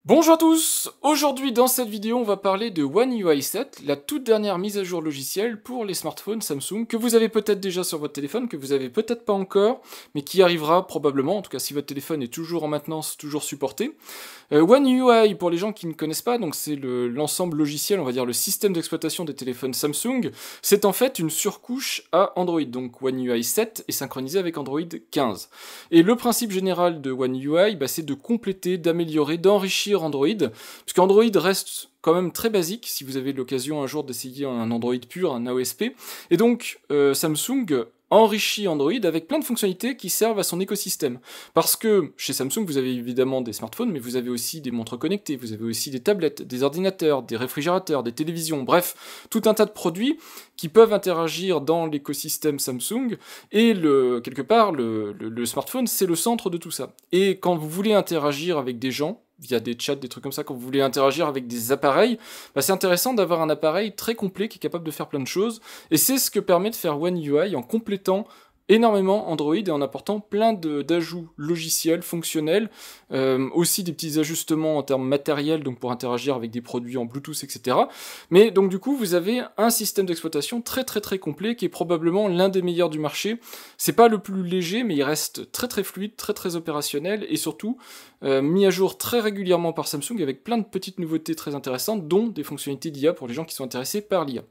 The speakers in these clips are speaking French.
Bonjour à tous. Aujourd'hui dans cette vidéo on va parler de One UI 7, la toute dernière mise à jour logicielle pour les smartphones Samsung que vous avez peut-être déjà sur votre téléphone, que vous avez peut-être pas encore, mais qui arrivera probablement, en tout cas si votre téléphone est toujours en maintenance, toujours supporté. One UI, pour les gens qui ne connaissent pas, donc c'est l'ensemble logiciel, on va dire le système d'exploitation des téléphones Samsung, c'est en fait une surcouche à Android, donc One UI 7 est synchronisé avec Android 15. Et le principe général de One UI, c'est de compléter, d'améliorer, d'enrichir Android, puisqu'Android reste quand même très basique, si vous avez l'occasion un jour d'essayer un Android pur, un AOSP, et donc Samsung enrichit Android avec plein de fonctionnalités qui servent à son écosystème. Parce que chez Samsung, vous avez évidemment des smartphones, mais vous avez aussi des montres connectées, vous avez aussi des tablettes, des ordinateurs, des réfrigérateurs, des télévisions, bref, tout un tas de produits qui peuvent interagir dans l'écosystème Samsung, et quelque part, le smartphone, c'est le centre de tout ça. Et quand vous voulez interagir avec des gens, via des chats, des trucs comme ça, quand vous voulez interagir avec des appareils, c'est intéressant d'avoir un appareil très complet qui est capable de faire plein de choses, et c'est ce que permet de faire One UI en complétant énormément Android et en apportant plein d'ajouts logiciels, fonctionnels, aussi des petits ajustements en termes matériels, donc pour interagir avec des produits en Bluetooth, etc. Mais donc du coup, vous avez un système d'exploitation très très très complet qui est probablement l'un des meilleurs du marché. C'est pas le plus léger, mais il reste très très fluide, très très opérationnel et surtout mis à jour très régulièrement par Samsung avec plein de petites nouveautés très intéressantes, dont des fonctionnalités d'IA pour les gens qui sont intéressés par l'IA.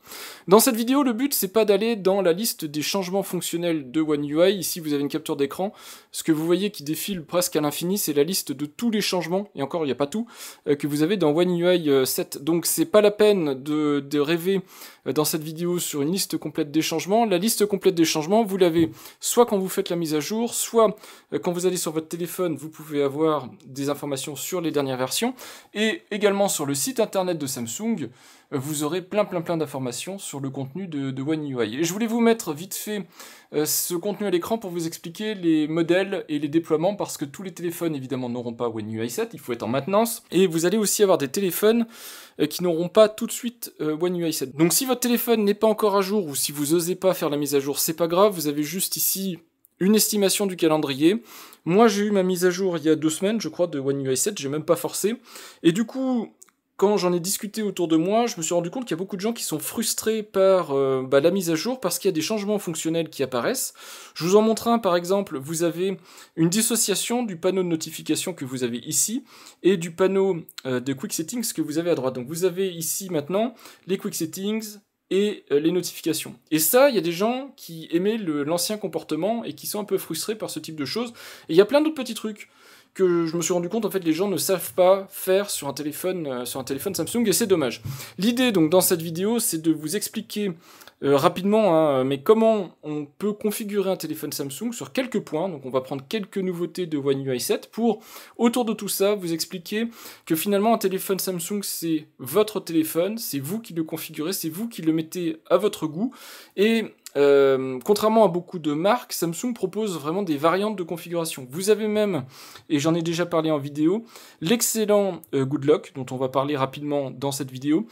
Dans cette vidéo, le but c'est pas d'aller dans la liste des changements fonctionnels de One UI. Ici, vous avez une capture d'écran. Ce que vous voyez qui défile presque à l'infini, c'est la liste de tous les changements, et encore, il n'y a pas tout, que vous avez dans One UI 7. Donc, c'est pas la peine de rêver dans cette vidéo sur une liste complète des changements. La liste complète des changements, vous l'avez soit quand vous faites la mise à jour, soit quand vous allez sur votre téléphone, vous pouvez avoir des informations sur les dernières versions, et également sur le site internet de Samsung, vous aurez plein d'informations sur le contenu de One UI. Et je voulais vous mettre vite fait ce contenu à l'écran pour vous expliquer les modèles et les déploiements, parce que tous les téléphones évidemment n'auront pas One UI 7, il faut être en maintenance, et vous allez aussi avoir des téléphones qui n'auront pas tout de suite One UI 7. Donc si votre téléphone n'est pas encore à jour, ou si vous n'osez pas faire la mise à jour, c'est pas grave, vous avez juste ici une estimation du calendrier. Moi j'ai eu ma mise à jour il y a 2 semaines, je crois, de One UI 7, j'ai même pas forcé, et du coup, quand j'en ai discuté autour de moi, je me suis rendu compte qu'il y a beaucoup de gens qui sont frustrés par la mise à jour parce qu'il y a des changements fonctionnels qui apparaissent. Je vous en montre un par exemple, vous avez une dissociation du panneau de notification que vous avez ici et du panneau de Quick Settings que vous avez à droite. Donc vous avez ici maintenant les Quick Settings et les notifications. Et ça, il y a des gens qui aimaient l'ancien comportement et qui sont un peu frustrés par ce type de choses. Et il y a plein d'autres petits trucs que je me suis rendu compte, en fait, les gens ne savent pas faire sur un téléphone Samsung, et c'est dommage. L'idée, donc, dans cette vidéo, c'est de vous expliquer rapidement, mais comment on peut configurer un téléphone Samsung sur quelques points. Donc, on va prendre quelques nouveautés de One UI 7 pour, autour de tout ça, vous expliquer que finalement, un téléphone Samsung, c'est votre téléphone, c'est vous qui le configurez, c'est vous qui le mettez à votre goût, et contrairement à beaucoup de marques, Samsung propose vraiment des variantes de configuration. Vous avez même, et j'en ai déjà parlé en vidéo, l'excellent Good Lock, dont on va parler rapidement dans cette vidéo,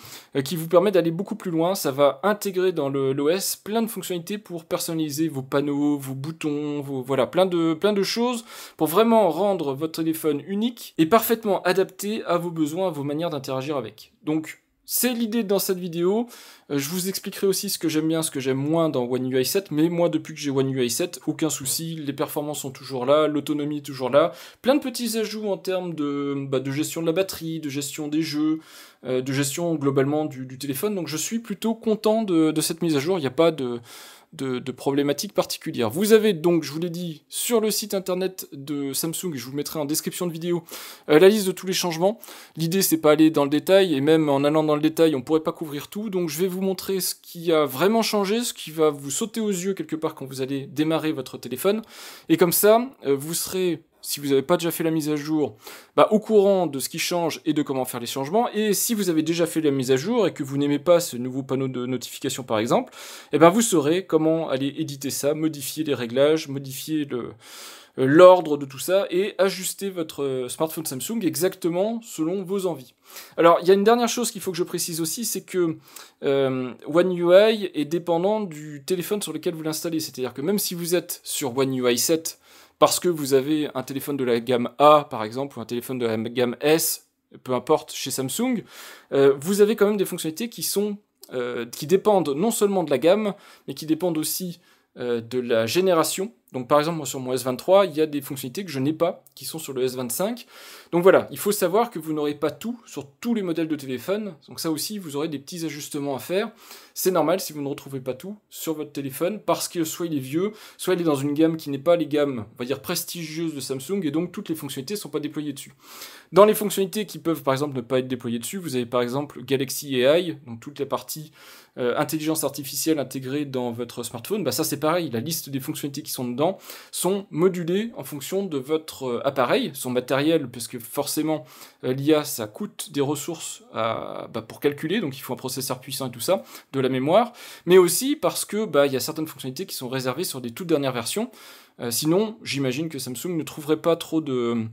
qui vous permet d'aller beaucoup plus loin. Ça va intégrer dans l'OS plein de fonctionnalités pour personnaliser vos panneaux, vos boutons, voilà, plein de choses pour vraiment rendre votre téléphone unique et parfaitement adapté à vos besoins, à vos manières d'interagir avec. Donc, c'est l'idée dans cette vidéo. Je vous expliquerai aussi ce que j'aime bien, ce que j'aime moins dans One UI 7, mais moi, depuis que j'ai One UI 7, aucun souci, les performances sont toujours là, l'autonomie est toujours là, plein de petits ajouts en termes de gestion de la batterie, de gestion des jeux, de gestion globalement du téléphone, donc je suis plutôt content de cette mise à jour, il n'y a pas de problématiques particulières. Vous avez donc, je vous l'ai dit, sur le site internet de Samsung, et je vous le mettrai en description de vidéo, la liste de tous les changements. L'idée, c'est pas aller dans le détail, et même en allant dans le détail, on pourrait pas couvrir tout, donc je vais vous montrer ce qui a vraiment changé, ce qui va vous sauter aux yeux quelque part quand vous allez démarrer votre téléphone, et comme ça, vous serez, si vous n'avez pas déjà fait la mise à jour, au courant de ce qui change et de comment faire les changements. Et si vous avez déjà fait la mise à jour et que vous n'aimez pas ce nouveau panneau de notification par exemple, vous saurez comment aller éditer ça, modifier les réglages, modifier l'ordre de tout ça et ajuster votre smartphone Samsung exactement selon vos envies. Alors, il y a une dernière chose qu'il faut que je précise aussi, c'est que One UI est dépendant du téléphone sur lequel vous l'installez. C'est-à-dire que même si vous êtes sur One UI 7, parce que vous avez un téléphone de la gamme A, par exemple, ou un téléphone de la gamme S, peu importe chez Samsung, vous avez quand même des fonctionnalités qui dépendent non seulement de la gamme, mais qui dépendent aussi de la génération. Donc par exemple, moi sur mon S23, il y a des fonctionnalités que je n'ai pas, qui sont sur le S25. Donc voilà, il faut savoir que vous n'aurez pas tout sur tous les modèles de téléphone. Donc ça aussi, vous aurez des petits ajustements à faire. C'est normal si vous ne retrouvez pas tout sur votre téléphone, parce que soit il est vieux, soit il est dans une gamme qui n'est pas les gammes, on va dire, prestigieuses de Samsung, et donc toutes les fonctionnalités ne sont pas déployées dessus. Dans les fonctionnalités qui peuvent par exemple ne pas être déployées dessus, vous avez par exemple Galaxy AI, donc toute la partie intelligence artificielle intégrée dans votre smartphone. Bah ça c'est pareil, la liste des fonctionnalités qui sont dedans sont modulées en fonction de votre appareil, son matériel, parce que forcément l'IA ça coûte des ressources pour calculer, donc il faut un processeur puissant et tout ça, de la mémoire, mais aussi parce que il y a certaines fonctionnalités qui sont réservées sur des toutes dernières versions. Sinon, j'imagine que Samsung ne trouverait pas trop de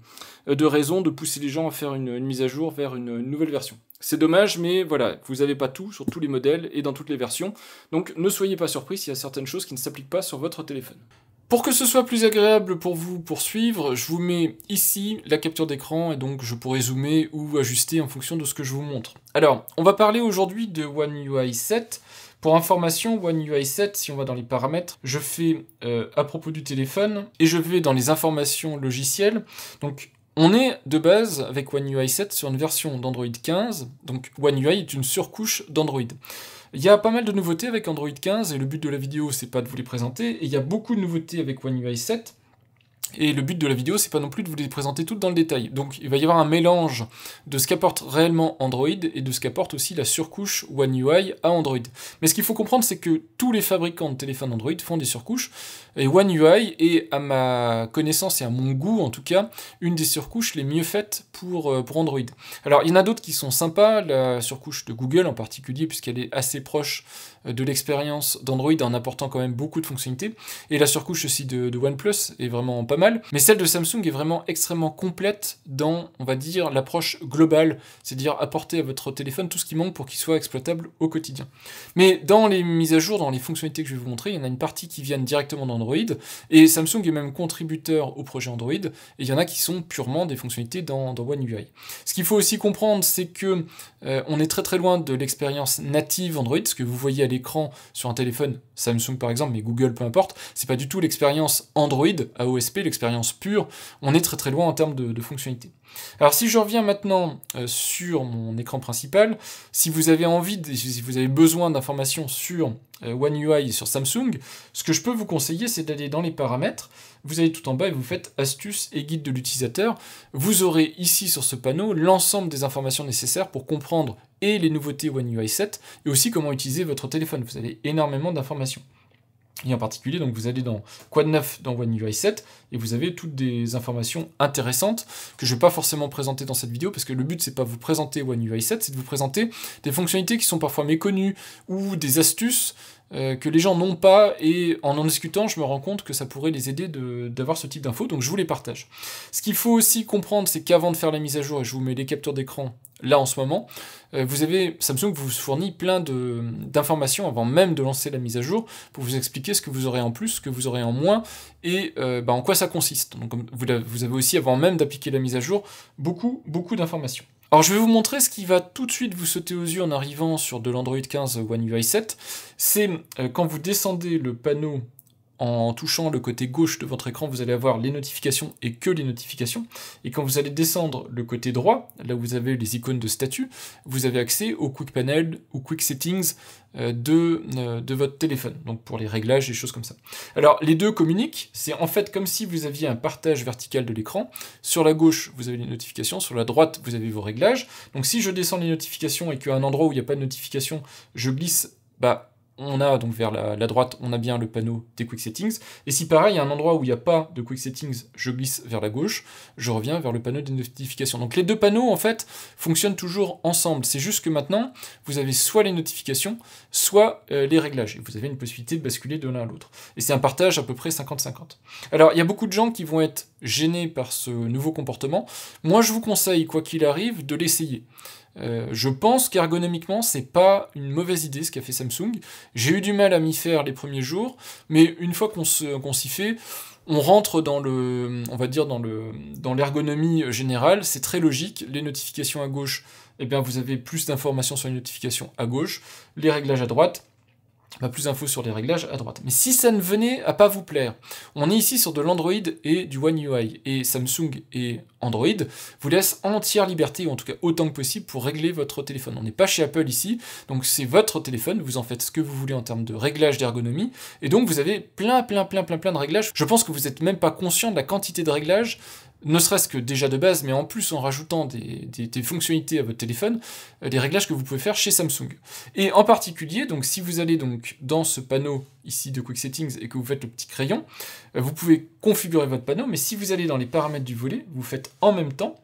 raisons de pousser les gens à faire une mise à jour vers une nouvelle version. C'est dommage, mais voilà, vous n'avez pas tout sur tous les modèles et dans toutes les versions, donc ne soyez pas surpris s'il y a certaines choses qui ne s'appliquent pas sur votre téléphone. Pour que ce soit plus agréable pour vous pour suivre, je vous mets ici la capture d'écran, et donc je pourrai zoomer ou ajuster en fonction de ce que je vous montre. Alors, on va parler aujourd'hui de One UI 7. Pour information, One UI 7, si on va dans les paramètres, je fais à propos du téléphone, et je vais dans les informations logicielles. Donc, on est de base avec One UI 7 sur une version d'Android 15, donc One UI est une surcouche d'Android. Il y a pas mal de nouveautés avec Android 15, et le but de la vidéo, c'est pas de vous les présenter, et il y a beaucoup de nouveautés avec One UI 7, et le but de la vidéo, c'est pas non plus de vous les présenter toutes dans le détail. Donc il va y avoir un mélange de ce qu'apporte réellement Android et de ce qu'apporte aussi la surcouche One UI à Android. Mais ce qu'il faut comprendre, c'est que tous les fabricants de téléphones Android font des surcouches, et One UI est, à ma connaissance et à mon goût en tout cas, une des surcouches les mieux faites pour Android. Alors il y en a d'autres qui sont sympas, la surcouche de Google en particulier, puisqu'elle est assez proche de l'expérience d'Android en apportant quand même beaucoup de fonctionnalités, et la surcouche aussi de OnePlus est vraiment pas mal, mais celle de Samsung est vraiment extrêmement complète dans, on va dire, l'approche globale, c'est-à-dire apporter à votre téléphone tout ce qui manque pour qu'il soit exploitable au quotidien. Mais dans les mises à jour, dans les fonctionnalités que je vais vous montrer, il y en a une partie qui viennent directement d'Android, et Samsung est même contributeur au projet Android, et il y en a qui sont purement des fonctionnalités dans One UI. Ce qu'il faut aussi comprendre, c'est que on est très très loin de l'expérience native Android, ce que vous voyez à l'écran sur un téléphone Samsung par exemple, mais Google peu importe, c'est pas du tout l'expérience Android, AOSP, l'expérience pure, on est très très loin en termes de fonctionnalités. Alors si je reviens maintenant sur mon écran principal, si vous avez si vous avez besoin d'informations sur One UI et sur Samsung, ce que je peux vous conseiller, c'est d'aller dans les paramètres, vous allez tout en bas et vous faites astuces et guide de l'utilisateur. Vous aurez ici sur ce panneau l'ensemble des informations nécessaires pour comprendre et les nouveautés One UI 7 et aussi comment utiliser votre téléphone. Vous avez énormément d'informations. Et en particulier, donc vous allez dans Quoi de neuf dans One UI 7 et vous avez toutes des informations intéressantes que je ne vais pas forcément présenter dans cette vidéo parce que le but c'est pas vous présenter One UI 7, c'est de vous présenter des fonctionnalités qui sont parfois méconnues ou des astuces que les gens n'ont pas, et en discutant, je me rends compte que ça pourrait les aider d'avoir ce type d'infos, donc je vous les partage. Ce qu'il faut aussi comprendre, c'est qu'avant de faire la mise à jour, et je vous mets les captures d'écran là en ce moment, Samsung vous fournit plein d'informations avant même de lancer la mise à jour, pour vous expliquer ce que vous aurez en plus, ce que vous aurez en moins, et en quoi ça consiste. Donc vous avez aussi, avant même d'appliquer la mise à jour, beaucoup d'informations. Alors je vais vous montrer ce qui va tout de suite vous sauter aux yeux en arrivant sur de l'Android 15 One UI 7, c'est quand vous descendez le panneau en touchant le côté gauche de votre écran, vous allez avoir les notifications et que les notifications, et quand vous allez descendre le côté droit, là où vous avez les icônes de statut, vous avez accès au Quick Panel ou Quick Settings de votre téléphone, donc pour les réglages, des choses comme ça. Alors les deux communiquent, c'est en fait comme si vous aviez un partage vertical de l'écran, sur la gauche vous avez les notifications, sur la droite vous avez vos réglages, donc si je descends les notifications et qu'à un endroit où il n'y a pas de notification, je glisse, on a donc vers la droite, on a bien le panneau des Quick Settings, et si pareil, il y a un endroit où il n'y a pas de Quick Settings, je glisse vers la gauche, je reviens vers le panneau des notifications. Donc les deux panneaux, en fait, fonctionnent toujours ensemble, c'est juste que maintenant, vous avez soit les notifications, soit les réglages, et vous avez une possibilité de basculer de l'un à l'autre. Et c'est un partage à peu près 50-50. Alors, il y a beaucoup de gens qui vont être gênés par ce nouveau comportement. Moi, je vous conseille, quoi qu'il arrive, de l'essayer. Je pense qu'ergonomiquement, c'est pas une mauvaise idée ce qu'a fait Samsung. J'ai eu du mal à m'y faire les premiers jours, mais une fois qu'on s'y fait, On rentre dans on va dire dans l'ergonomie générale, c'est très logique. Les notifications à gauche, eh bien vous avez plus d'informations sur les notifications à gauche, les réglages à droite, plus d'infos sur les réglages à droite. Mais si ça ne venait à pas vous plaire, on est ici sur de l'Android et du One UI, et Samsung et Android vous laissent en entière liberté, ou en tout cas autant que possible, pour régler votre téléphone. On n'est pas chez Apple ici, donc c'est votre téléphone, vous en faites ce que vous voulez en termes de réglage d'ergonomie, et donc vous avez plein de réglages. Je pense que vous n'êtes même pas conscient de la quantité de réglages, ne serait-ce que déjà de base, mais en plus en rajoutant des fonctionnalités à votre téléphone, des réglages que vous pouvez faire chez Samsung. Et en particulier, donc si vous allez donc dans ce panneau ici de Quick Settings et que vous faites le petit crayon, vous pouvez configurer votre panneau, mais si vous allez dans les paramètres du volet, vous faites en même temps,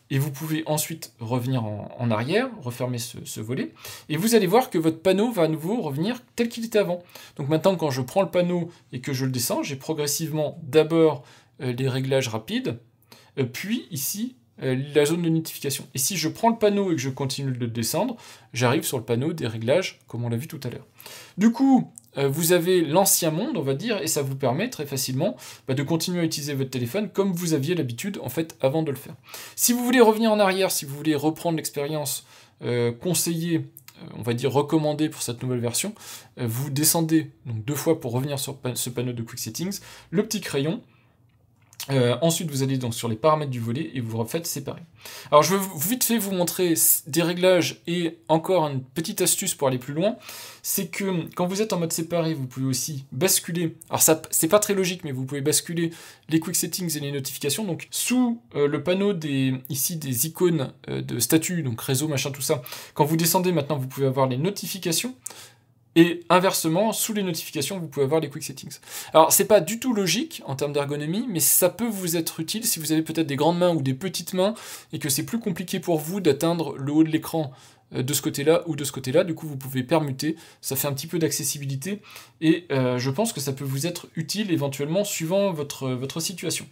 et vous pouvez ensuite revenir en arrière, refermer ce volet, et vous allez voir que votre panneau va à nouveau revenir tel qu'il était avant. Donc maintenant, quand je prends le panneau et que je le descends, j'ai progressivement d'abord les réglages rapides, puis ici, la zone de notification. Et si je prends le panneau et que je continue de le descendre, j'arrive sur le panneau des réglages, comme on l'a vu tout à l'heure. Du coup, vous avez l'ancien monde, on va dire, et ça vous permet très facilement de continuer à utiliser votre téléphone comme vous aviez l'habitude, en fait, avant de le faire. Si vous voulez revenir en arrière, si vous voulez reprendre l'expérience conseillée, on va dire recommandée pour cette nouvelle version, vous descendez donc 2 fois pour revenir sur ce panneau de Quick Settings, le petit crayon. Ensuite, vous allez donc sur les paramètres du volet et vous refaites séparer. Alors, je vais vite fait vous montrer des réglages et encore une petite astuce pour aller plus loin. C'est que quand vous êtes en mode séparé, vous pouvez aussi basculer. Alors, ça, c'est pas très logique, mais vous pouvez basculer les quick settings et les notifications. Donc, sous le panneau ici des icônes de statut, donc réseau, machin, tout ça. Quand vous descendez, maintenant, vous pouvez avoir les notifications. Et inversement, sous les notifications, vous pouvez avoir les quick settings. Alors, c'est pas du tout logique en termes d'ergonomie, mais ça peut vous être utile si vous avez peut-être des grandes mains ou des petites mains et que c'est plus compliqué pour vous d'atteindre le haut de l'écran de ce côté-là ou de ce côté-là. Du coup, vous pouvez permuter, ça fait un petit peu d'accessibilité et je pense que ça peut vous être utile éventuellement suivant votre situation.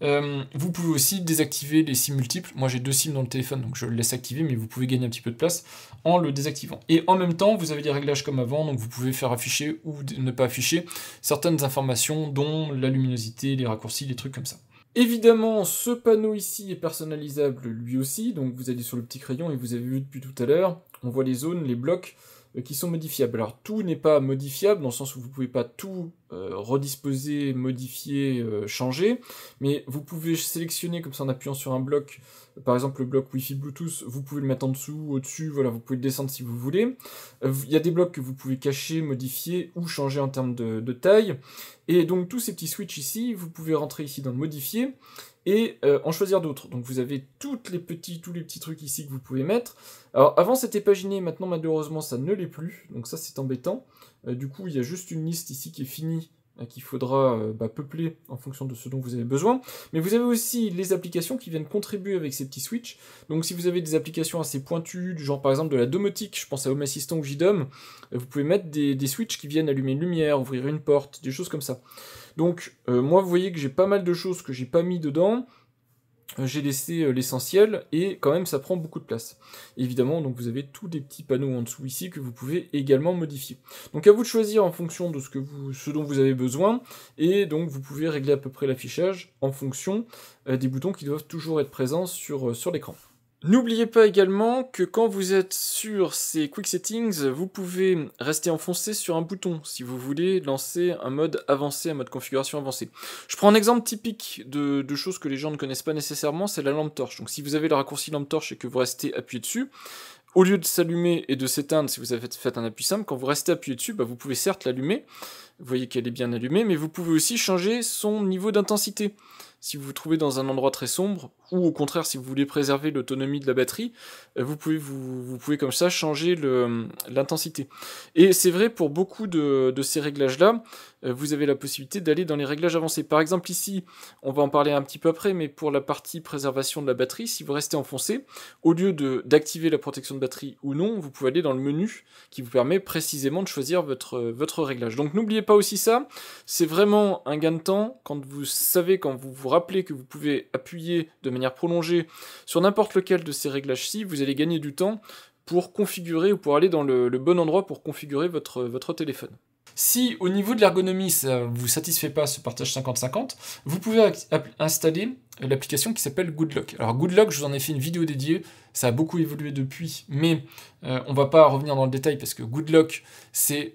Vous pouvez aussi désactiver les SIM multiples. Moi j'ai 2 SIM dans le téléphone, donc je le laisse activer, mais vous pouvez gagner un petit peu de place en le désactivant. Et en même temps, vous avez des réglages comme avant, donc vous pouvez faire afficher ou ne pas afficher certaines informations, dont la luminosité, les raccourcis, les trucs comme ça. Évidemment, ce panneau ici est personnalisable lui aussi, donc vous allez sur le petit crayon et vous avez vu depuis tout à l'heure, on voit les zones, les blocs, qui sont modifiables. Alors tout n'est pas modifiable, dans le sens où vous ne pouvez pas tout redisposer, modifier, changer, mais vous pouvez sélectionner comme ça en appuyant sur un bloc, par exemple le bloc Wi-Fi Bluetooth, vous pouvez le mettre en dessous, au-dessus, voilà, vous pouvez le descendre si vous voulez. Il y a des blocs que vous pouvez cacher, modifier ou changer en termes de taille, et donc tous ces petits switches ici, vous pouvez rentrer ici dans le modifier, et en choisir d'autres. Donc vous avez tous les petits trucs ici que vous pouvez mettre. Alors avant c'était paginé, maintenant malheureusement ça ne l'est plus, donc ça c'est embêtant. Du coup il y a juste une liste ici qui est finie, qu'il faudra peupler en fonction de ce dont vous avez besoin. Mais vous avez aussi les applications qui viennent contribuer avec ces petits switches. Donc si vous avez des applications assez pointues, du genre par exemple de la domotique, je pense à Home Assistant ou JDOM, vous pouvez mettre des switches qui viennent allumer une lumière, ouvrir une porte, des choses comme ça. Donc moi vous voyez que j'ai pas mal de choses que j'ai pas mis dedans. J'ai laissé l'essentiel, et quand même ça prend beaucoup de place. Évidemment, donc vous avez tous des petits panneaux en dessous ici que vous pouvez également modifier. Donc à vous de choisir en fonction de ce dont vous avez besoin, et donc vous pouvez régler à peu près l'affichage en fonction des boutons qui doivent toujours être présents sur l'écran. N'oubliez pas également que quand vous êtes sur ces Quick Settings, vous pouvez rester enfoncé sur un bouton si vous voulez lancer un mode avancé, un mode configuration avancé. Je prends un exemple typique de choses que les gens ne connaissent pas nécessairement, c'est la lampe torche. Donc si vous avez le raccourci lampe torche et que vous restez appuyé dessus, au lieu de s'allumer et de s'éteindre si vous avez fait un appui simple, quand vous restez appuyé dessus, vous pouvez certes l'allumer, vous voyez qu'elle est bien allumée, mais vous pouvez aussi changer son niveau d'intensité. Si vous vous trouvez dans un endroit très sombre, ou au contraire si vous voulez préserver l'autonomie de la batterie, vous pouvez comme ça changer l'intensité. Et c'est vrai pour beaucoup de ces réglages-là, vous avez la possibilité d'aller dans les réglages avancés. Par exemple ici, on va en parler un petit peu après, mais pour la partie préservation de la batterie, si vous restez enfoncé, au lieu d'activer la protection de batterie ou non, vous pouvez aller dans le menu qui vous permet précisément de choisir votre réglage. Donc n'oubliez pas aussi ça, c'est vraiment un gain de temps quand vous vous rappelez que vous pouvez appuyer de manière prolongée sur n'importe lequel de ces réglages-ci, vous allez gagner du temps pour configurer ou pour aller dans le bon endroit pour configurer votre téléphone. Si au niveau de l'ergonomie, ça ne vous satisfait pas ce partage 50-50, vous pouvez installer l'application qui s'appelle GoodLock. Alors GoodLock, je vous en ai fait une vidéo dédiée, ça a beaucoup évolué depuis, mais on va pas revenir dans le détail parce que GoodLock, c'est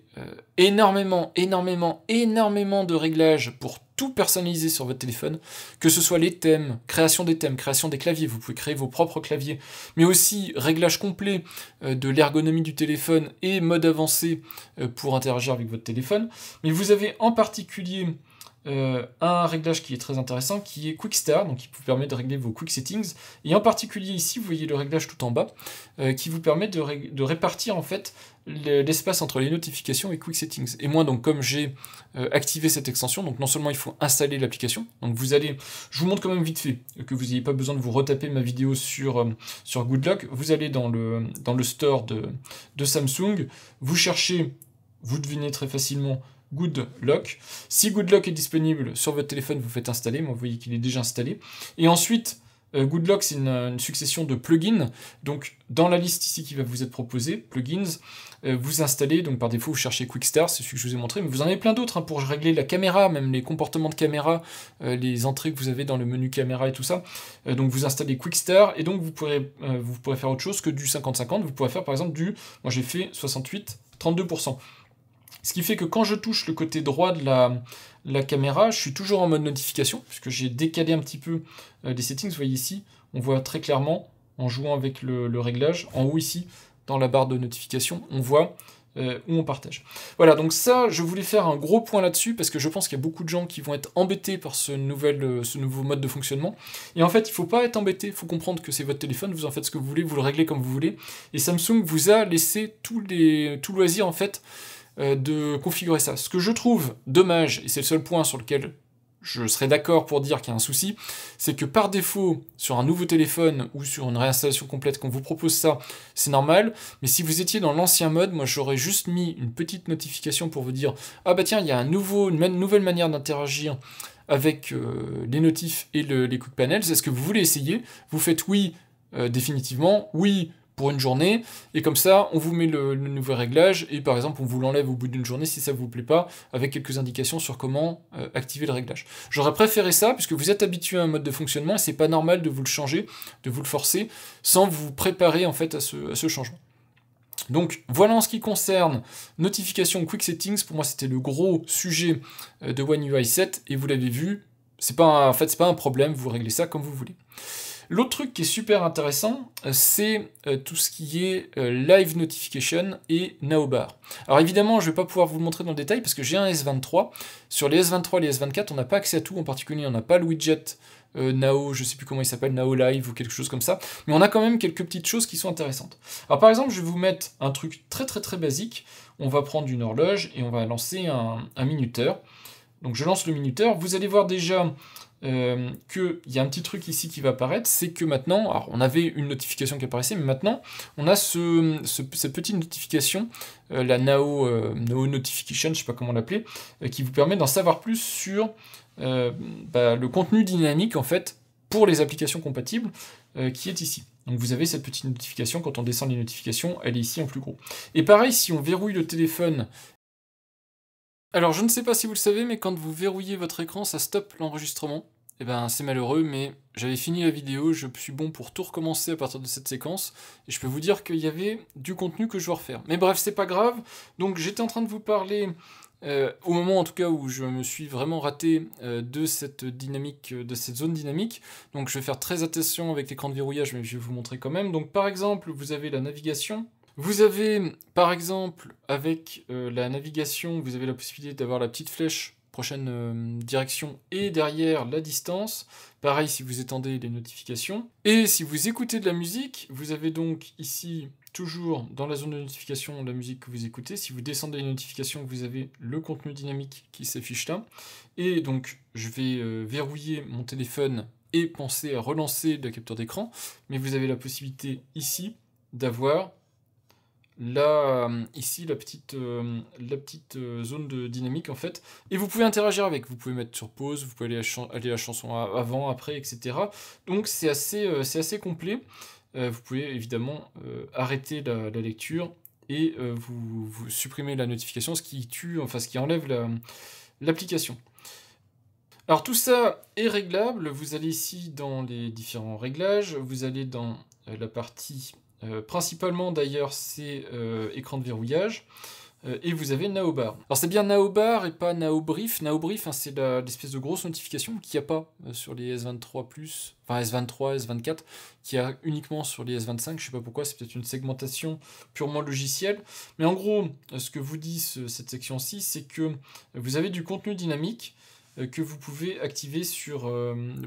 énormément de réglages pour tout personnaliser sur votre téléphone, que ce soit les thèmes, création des claviers, vous pouvez créer vos propres claviers, mais aussi réglage complet de l'ergonomie du téléphone et mode avancé pour interagir avec votre téléphone. Mais vous avez en particulier un réglage qui est très intéressant, qui est Quick Start, donc qui vous permet de régler vos Quick Settings, et en particulier ici, vous voyez le réglage tout en bas, qui vous permet de répartir en fait l'espace entre les notifications et Quick Settings. Et moi, donc, comme j'ai activé cette extension, donc non seulement il faut installer l'application, donc vous allez, je vous montre quand même vite fait, que vous n'ayez pas besoin de vous retaper ma vidéo sur GoodLock, vous allez dans le store de Samsung, vous cherchez, vous devinez très facilement, GoodLock. Si GoodLock est disponible sur votre téléphone, vous faites installer, moi vous voyez qu'il est déjà installé. Et ensuite, GoodLock, c'est une succession de plugins. Donc, dans la liste ici qui va vous être proposée, plugins, vous installez, donc par défaut, vous cherchez Quick Start, c'est celui que je vous ai montré, mais vous en avez plein d'autres pour régler la caméra, même les comportements de caméra, les entrées que vous avez dans le menu caméra et tout ça. Donc, vous installez Quick Start, et donc vous pourrez faire autre chose que du 50-50. Vous pourrez faire par exemple moi j'ai fait 68-32%. Ce qui fait que quand je touche le côté droit de la caméra, je suis toujours en mode notification, puisque j'ai décalé un petit peu les settings. Vous voyez ici, on voit très clairement, en jouant avec le réglage, en haut ici, dans la barre de notification, on voit où on partage. Voilà, donc ça, je voulais faire un gros point là-dessus, parce que je pense qu'il y a beaucoup de gens qui vont être embêtés par ce nouveau mode de fonctionnement. Et en fait, il ne faut pas être embêté, il faut comprendre que c'est votre téléphone, vous en faites ce que vous voulez, vous le réglez comme vous voulez. Et Samsung vous a laissé tout loisir, en fait, de configurer ça. Ce que je trouve dommage, et c'est le seul point sur lequel je serais d'accord pour dire qu'il y a un souci, c'est que par défaut, sur un nouveau téléphone ou sur une réinstallation complète, qu'on vous propose ça, c'est normal, mais si vous étiez dans l'ancien mode, moi j'aurais juste mis une petite notification pour vous dire « Ah bah tiens, il y a une nouvelle manière d'interagir avec les notifs et les quick panels, est-ce que vous voulez essayer ?» Vous faites oui définitivement, oui pour une journée, et comme ça, on vous met le nouveau réglage, et par exemple, on vous l'enlève au bout d'une journée si ça vous plaît pas, avec quelques indications sur comment activer le réglage. J'aurais préféré ça, puisque vous êtes habitué à un mode de fonctionnement, et c'est pas normal de vous le changer, de vous le forcer, sans vous préparer en fait à ce changement. Donc voilà en ce qui concerne notification Quick Settings, pour moi c'était le gros sujet de One UI 7, et vous l'avez vu, c'est pas un problème, vous réglez ça comme vous voulez. L'autre truc qui est super intéressant, c'est tout ce qui est Live Notification et Nowbar. Alors évidemment, je ne vais pas pouvoir vous le montrer dans le détail parce que j'ai un S23. Sur les S23 et les S24, on n'a pas accès à tout, en particulier on n'a pas le widget Now, je ne sais plus comment il s'appelle, Now Live ou quelque chose comme ça, mais on a quand même quelques petites choses qui sont intéressantes. Alors par exemple, je vais vous mettre un truc très basique. On va prendre une horloge et on va lancer un minuteur. Donc je lance le minuteur, vous allez voir déjà qu'il y a un petit truc ici qui va apparaître, c'est que maintenant, alors on avait une notification qui apparaissait, mais maintenant on a cette petite notification, la Now Notification, je ne sais pas comment l'appeler, qui vous permet d'en savoir plus sur le contenu dynamique en fait pour les applications compatibles qui est ici. Donc vous avez cette petite notification, quand on descend les notifications, elle est ici en plus gros. Et pareil, si on verrouille le téléphone. Alors je ne sais pas si vous le savez, mais quand vous verrouillez votre écran, ça stoppe l'enregistrement. Et ben c'est malheureux, mais j'avais fini la vidéo, je suis bon pour tout recommencer à partir de cette séquence, et je peux vous dire qu'il y avait du contenu que je dois refaire. Mais bref, c'est pas grave, donc j'étais en train de vous parler, au moment en tout cas où je me suis vraiment raté de cette dynamique, de cette zone dynamique, donc je vais faire très attention avec l'écran de verrouillage, mais je vais vous montrer quand même. Donc par exemple, vous avez la navigation. Vous avez, par exemple, avec la navigation, vous avez la possibilité d'avoir la petite flèche, prochaine direction, et derrière la distance. Pareil si vous étendez les notifications. Et si vous écoutez de la musique, vous avez donc ici, toujours dans la zone de notification, la musique que vous écoutez. Si vous descendez les notifications, vous avez le contenu dynamique qui s'affiche là. Et donc, je vais verrouiller mon téléphone et penser à relancer le capteur d'écran. Mais vous avez la possibilité ici d'avoir là, ici, la petite zone de dynamique, en fait. Et vous pouvez interagir avec. Vous pouvez mettre sur pause, vous pouvez aller la chanson avant, après, etc. Donc, c'est assez complet. Vous pouvez, évidemment, arrêter la lecture et vous supprimez la notification, ce qui tue, enfin ce qui enlève l'application. Alors tout ça est réglable, vous allez ici dans les différents réglages, vous allez dans la partie, principalement d'ailleurs c'est écran de verrouillage, et vous avez Naobar. Alors c'est bien Naobar et pas Naobrief. Naobrief, hein, c'est l'espèce de grosse notification qu'il n'y a pas sur les S23+, enfin S23, S24, qu'il y a uniquement sur les S25, je sais pas pourquoi, c'est peut-être une segmentation purement logicielle. Mais en gros, ce que vous dit cette section-ci, c'est que vous avez du contenu dynamique, que vous pouvez activer sur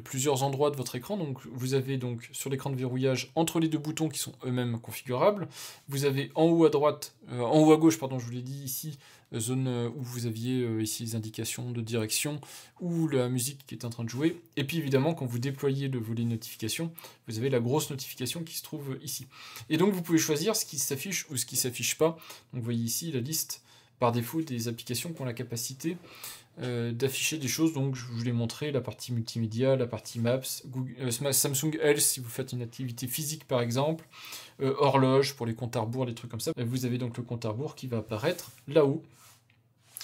plusieurs endroits de votre écran. Donc vous avez donc sur l'écran de verrouillage entre les deux boutons qui sont eux-mêmes configurables. Vous avez en haut à droite, en haut à gauche, pardon, je vous l'ai dit ici, zone où vous aviez ici les indications de direction ou la musique qui est en train de jouer. Et puis évidemment, quand vous déployez le volet notification, vous avez la grosse notification qui se trouve ici. Et donc vous pouvez choisir ce qui s'affiche ou ce qui ne s'affiche pas. Donc vous voyez ici la liste par défaut des applications qui ont la capacité d'afficher des choses. Donc je vous l'ai montré, la partie multimédia, la partie Maps, Samsung Health si vous faites une activité physique par exemple, horloge pour les comptes à rebours, les trucs comme ça. Vous avez donc le compte à rebours qui va apparaître là-haut.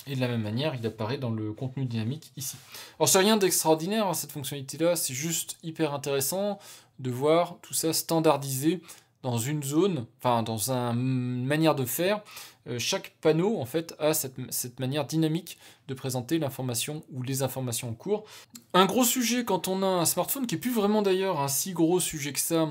Et de la même manière, il apparaît dans le contenu dynamique ici. Alors c'est rien d'extraordinaire, hein, cette fonctionnalité-là, c'est juste hyper intéressant de voir tout ça standardisé dans une zone, enfin dans une manière de faire. Chaque panneau en fait a cette manière dynamique de présenter l'information ou les informations en cours. Un gros sujet quand on a un smartphone, qui est plus vraiment d'ailleurs un si gros sujet que ça,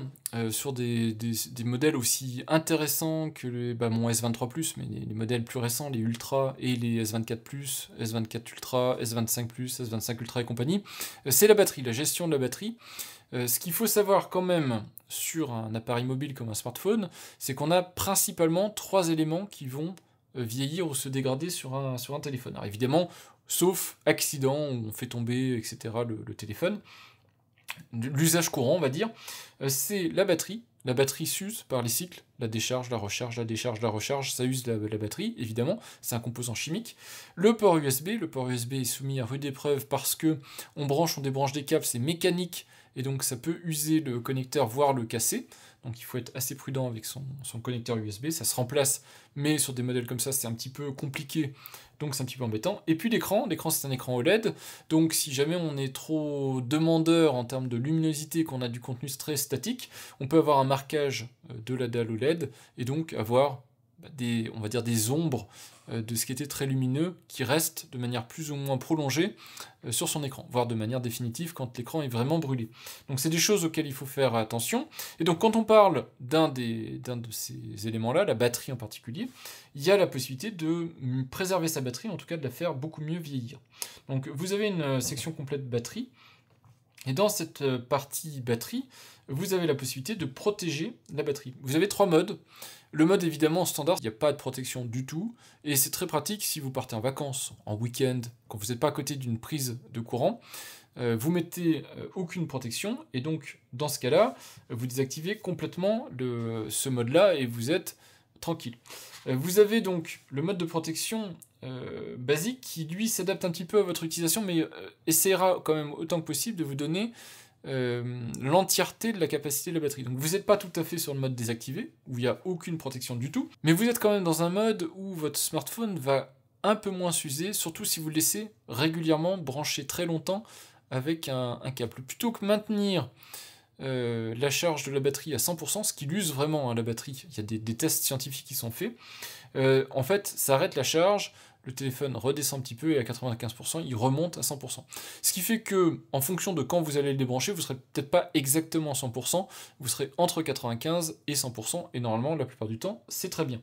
sur des modèles aussi intéressants que mon S23+, mais les modèles plus récents, les Ultra et les S24+, S24 Ultra, S25+, S25 Ultra et compagnie, c'est la batterie, la gestion de la batterie. Ce qu'il faut savoir quand même sur un appareil mobile comme un smartphone, c'est qu'on a principalement 3 éléments qui vont vieillir ou se dégrader sur un téléphone. Alors évidemment, sauf accident où on fait tomber, etc., le téléphone. L'usage courant, on va dire, c'est la batterie. La batterie s'use par les cycles, la décharge, la recharge, la décharge, la recharge, ça use la batterie, évidemment, c'est un composant chimique. Le port USB est soumis à rude épreuve parce que on débranche des câbles, c'est mécanique, et donc ça peut user le connecteur, voire le casser. Donc il faut être assez prudent avec son connecteur USB, ça se remplace, mais sur des modèles comme ça, c'est un petit peu compliqué, donc c'est un petit peu embêtant. Et puis l'écran c'est un écran OLED, donc si jamais on est trop demandeur en termes de luminosité, qu'on a du contenu très statique, on peut avoir un marquage de la dalle OLED, et donc avoir on va dire des ombres de ce qui était très lumineux, qui restent de manière plus ou moins prolongée sur son écran, voire de manière définitive quand l'écran est vraiment brûlé. Donc c'est des choses auxquelles il faut faire attention. Et donc quand on parle d'un de ces éléments-là, la batterie en particulier, il y a la possibilité de préserver sa batterie, en tout cas de la faire beaucoup mieux vieillir. Donc vous avez une section complète batterie, et dans cette partie batterie, vous avez la possibilité de protéger la batterie. Vous avez 3 modes. Le mode évidemment standard, il n'y a pas de protection du tout, et c'est très pratique si vous partez en vacances, en week-end, quand vous n'êtes pas à côté d'une prise de courant. Vous mettez aucune protection, et donc dans ce cas-là, vous désactivez complètement ce mode-là, et vous êtes tranquille. Vous avez donc le mode de protection basique qui lui s'adapte un petit peu à votre utilisation, mais essaiera quand même autant que possible de vous donner l'entièreté de la capacité de la batterie. Donc vous n'êtes pas tout à fait sur le mode désactivé, où il n'y a aucune protection du tout, mais vous êtes quand même dans un mode où votre smartphone va un peu moins s'user, surtout si vous le laissez régulièrement brancher très longtemps avec un câble. Plutôt que maintenir la charge de la batterie à 100%, ce qui l'use vraiment, hein, la batterie, il y a des tests scientifiques qui sont faits, en fait ça arrête la charge, le téléphone redescend un petit peu et à 95%, il remonte à 100%. Ce qui fait que, en fonction de quand vous allez le débrancher, vous ne serez peut-être pas exactement à 100%, vous serez entre 95 et 100%, et normalement, la plupart du temps, c'est très bien.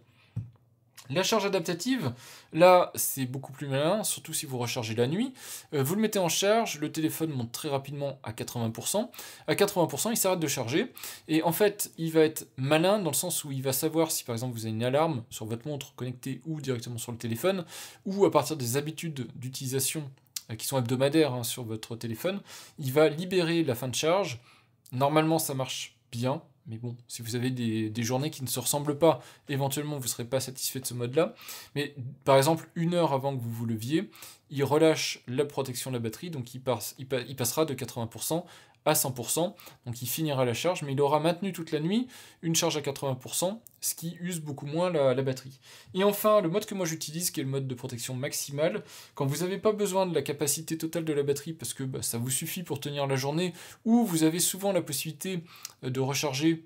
La charge adaptative, là, c'est beaucoup plus malin, surtout si vous rechargez la nuit. Vous le mettez en charge, le téléphone monte très rapidement à 80%. À 80%, il s'arrête de charger. Et en fait, il va être malin dans le sens où il va savoir si, par exemple, vous avez une alarme sur votre montre connectée ou directement sur le téléphone, ou à partir des habitudes d'utilisation qui sont hebdomadaires, hein, sur votre téléphone, il va libérer la fin de charge. Normalement, ça marche bien. Mais bon, si vous avez des journées qui ne se ressemblent pas, éventuellement vous ne serez pas satisfait de ce mode-là. Mais par exemple, 1 heure avant que vous vous leviez, il relâche la protection de la batterie, donc il passera de 80% à 100%, donc il finira la charge, mais il aura maintenu toute la nuit une charge à 80%, ce qui use beaucoup moins la batterie. Et enfin, le mode que moi j'utilise, qui est le mode de protection maximale, quand vous n'avez pas besoin de la capacité totale de la batterie, parce que ça vous suffit pour tenir la journée, ou vous avez souvent la possibilité de recharger